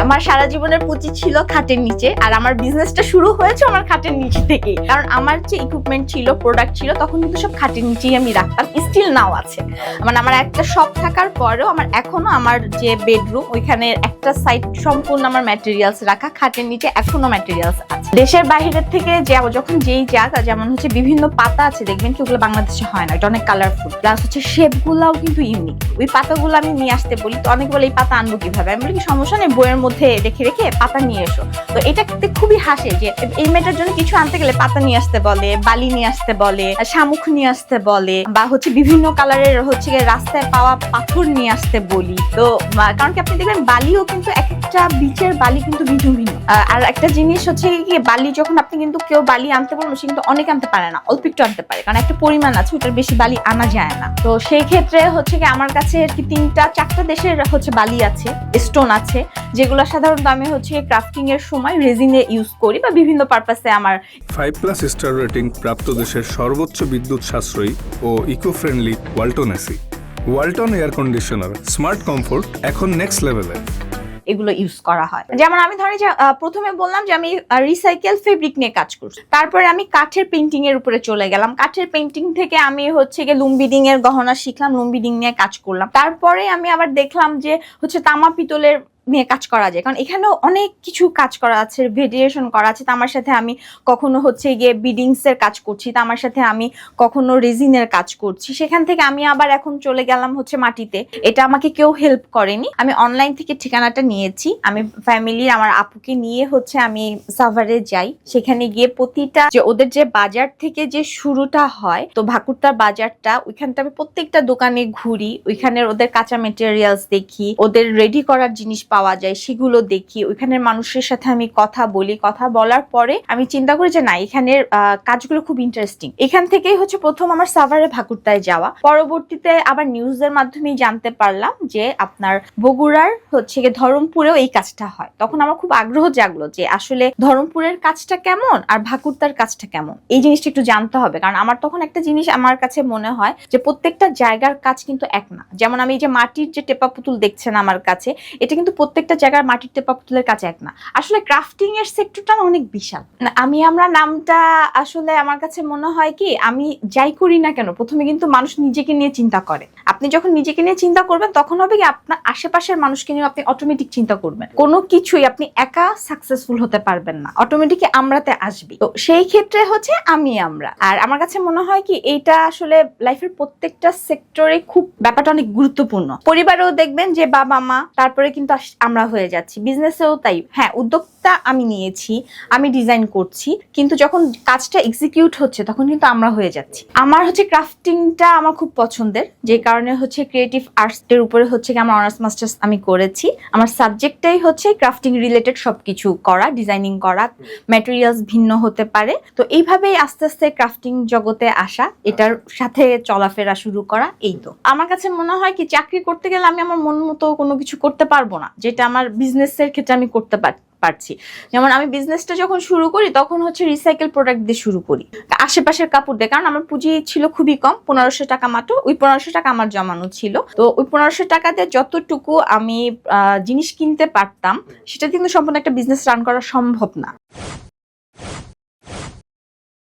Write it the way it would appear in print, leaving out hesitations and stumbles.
আমার সারা জীবনের পুঁজি ছিল খাটের নিচে, আর আমার বিজনেসটা শুরু হয়েছে আমার খাটের নিচে থেকে। কারণ আমার যে ইকুইপমেন্ট ছিল, প্রোডাক্ট ছিল, তখন কিন্তু সব খাটের নিচেই আমি রাখতাম। স্টিল নাও আছে, মানে আমার একটা শপ থাকার পরেও আমার এখনো আমার যে বেডরুম, ওইখানে একটা সাইড সম্পূর্ণ আমার ম্যাটেরিয়ালস রাখা, খাটের নিচে এখনো ম্যাটেরিয়ালস আছে। দেশের বাইরের থেকে যখন যেই যাক, যেমন হচ্ছে বিভিন্ন পাতা আছে দেখবেন কি, ওগুলো বাংলাদেশে হয় না, এটা অনেক কালারফুল, প্লাস হচ্ছে শেপ গুলাও কিন্তু ইউনিক। ওই পাতাগুলো আমি নিয়ে আসতে বলি, তো অনেক বলে এই পাতা আনবো কিভাবে, আমি বলি কি সমস্যা নেই, বইয়ের মধ্যে রেখে রেখে পাতা নিয়ে এসো। তো এটা খুবই হাসে যে এই মেয়েটার জন্য কিছু আনতে গেলে পাতা নিয়ে আসতে বলে, বালি নিয়ে আসতে বলে, শামুক নিয়ে আসতে বলে, বা হচ্ছে বিভিন্ন কালারের হচ্ছে রাস্তায় পাওয়া পাথর নিয়ে আসতে বলি। তো কারণ কি আপনি দেখবেন বালিও কিন্তু এক একটা বিচের বালি কিন্তু ভিন্ন ভিন্ন। আর একটা জিনিস হচ্ছে কি, বালি যখন আপনি কিন্তু কেউ বালি আনতে বলবো, সে কিন্তু অনেক আনতে পারে না, অল্প একটু আনতে পারে, কারণ একটা পরিমাণ আছে, ওটার বেশি বালি আনা যায় না। তো সেই ক্ষেত্রে হচ্ছে কি আমার কাছে আর কি 3-4টা দেশের হচ্ছে বালি আছে, স্টোন আছে, যেগুলো সাধারণত আমি হচ্ছে ক্রাফটিং এর সময় রেজিনে ইউজ করি বা বিভিন্ন পারপাসে। আমার 5+ স্টার রেটিং প্রাপ্ত দেশের সর্বোচ্চ বিদ্যুৎ সাশ্রয়ী ও eco friendly Walton AC. Walton air conditioner, smart comfort এখন নেক্সট লেভেলে। এগুলো ইউজ করা হয়। যেমন আমি ধরি যে প্রথমে বললাম যে আমি রিসাইকেল ফেব্রিক নিয়ে কাজ করছি, তারপরে আমি কাঠের পেইন্টিং এর উপরে চলে গেলাম। কাঠের পেইন্টিং থেকে আমি হচ্ছে গিয়ে লুম বিডিং এর গহনা শিখলাম, লুম বিডিং নিয়ে কাজ করলাম। তারপরে আমি আবার দেখলাম যে হচ্ছে তামা পিতলের নিয়ে কাজ করা যায়, কারণ এখানেও অনেক কিছু কাজ করা আছে, ভেরিয়েশন করা আছে। তামার সাথে আমি কখনো হচ্ছে গিয়ে বিডিংস এর কাজ করছি, তামার সাথে আমি কখনো রেজিনের কাজ করছি। সেখান থেকে আমি আবার এখন চলে গেলাম হচ্ছে মাটিতে। এটা আমাকে কেউ হেল্প করেনি, আমি অনলাইন থেকে ঠিকানাটা নিয়েছি। আমি ফ্যামিলির আমার আপুকে নিয়ে হচ্ছে আমি সাভারে যাই, সেখানে গিয়ে প্রতিটা যে ওদের যে বাজার থেকে যে শুরুটা হয়, তো ভাকুরতার বাজারটা, ওইখানটা আমি প্রত্যেকটা দোকানে ঘুরি, ওইখানের ওদের কাঁচা মেটেরিয়ালস দেখি, ওদের রেডি করার জিনিস পাওয়া যায় সেগুলো দেখি, ওইখানের মানুষের সাথে আমি কথা বলি। কথা বলার পরে আমি চিন্তা করি যে না, এখানের কাজগুলো খুব ইন্টারেস্টিং। এখান থেকেই হচ্ছে প্রথম আমার সাভারে ভাকুরতায় যাওয়া। পরবর্তীতে আবার নিউজের মাধ্যমে জানতে পারলাম যে আপনার বগুড়ার হচ্ছে গিয়ে ধরমপুরেও এই কাজটা হয়। তখন আমার খুব আগ্রহ জাগলো যে আসলে ধরমপুরের কাজটা কেমন আর ভাকুরতার কাজটা কেমন, এই জিনিসটা একটু জানতে হবে। কারণ আমার তখন একটা জিনিস আমার কাছে মনে হয় যে প্রত্যেকটা জায়গার কাজ কিন্তু এক না। যেমন আমি এই যে মাটির যে টেপা পুতুল দেখছেন আমার কাছে, এটা কিন্তু প্রত্যেকটা জায়গার মাটির টেপা পুতুলের কাছে এক না। আসলে ক্রাফটিং এর সেক্টরটা অনেক বিশাল। আমরা নামটা আসলে আমার কাছে মনে হয় কি, আমি যাই করি না কেন, প্রথমে কিন্তু মানুষ নিজেকে নিয়ে চিন্তা করে। আপনি যখন নিজেকে নিয়ে চিন্তা করবেন, তখন হবে কি আপনার আশেপাশের মানুষকে নিয়ে আপনি অটোমেটিক চিন্তা করবেন। কোনো কিছুই আপনি একা সাকসেসফুল হতে পারবেন না, অটোমেটিকলি আমরাতে আসবে। তো সেই ক্ষেত্রে হচ্ছে আমরা। আর আমার কাছে মনে হয় কি, এইটা আসলে লাইফের প্রত্যেকটা সেক্টরে খুব ব্যাপারটা অনেক গুরুত্বপূর্ণ। পরিবারেও দেখবেন যে বাবা মা, তারপরে কিন্তু আমরা হয়ে যাচ্ছি। বিজনেসেও তাই, হ্যাঁ উদ্যোক্তা আমি নিয়েছি, আমি ডিজাইন করছি, কিন্তু যখন কাজটা এক্সিকিউট হচ্ছে তখন কিন্তু আমরা হয়ে যাচ্ছি। আমার হচ্ছে ক্রাফটিংটা আমার খুব পছন্দের, যে কারণে হচ্ছে ক্রিয়েটিভ আর্টস এর উপরে হচ্ছে আমার অনার্স মাস্টার্স আমি করেছি। আমার সাবজেক্টটাই হচ্ছে ক্রাফটিং রিলেটেড সবকিছু করা, ডিজাইনিং করা, ম্যাটেরিয়ালস ভিন্ন হতে পারে। তো এইভাবেই আস্তে আস্তে ক্রাফটিং জগতে আসা, এটার সাথে চলাফেরা শুরু করা। এই তো আমার কাছে মনে হয় কি, চাকরি করতে গেলে আমি আমার মন মতো কোনো কিছু করতে পারবো না, যেটা আমার বিজনেসের ক্ষেত্রে আমি করতে পারছি। যেমন আমি বিজনেসটা যখন শুরু করি, তখন হচ্ছে রিসাইকেল প্রোডাক্ট দিয়ে শুরু করি, আশেপাশের কাপড় দিয়ে। কারণ আমার পুঁজি ছিল খুবই কম, 1500 টাকা মাত্র। ওই 1500 টাকা আমার জমানো ছিল। তো ওই 1500 টাকা দিয়ে যতটুকু আমি জিনিস কিনতে পারতাম, সেটা কিন্তু সম্পূর্ণ একটা বিজনেস রান করা সম্ভব না।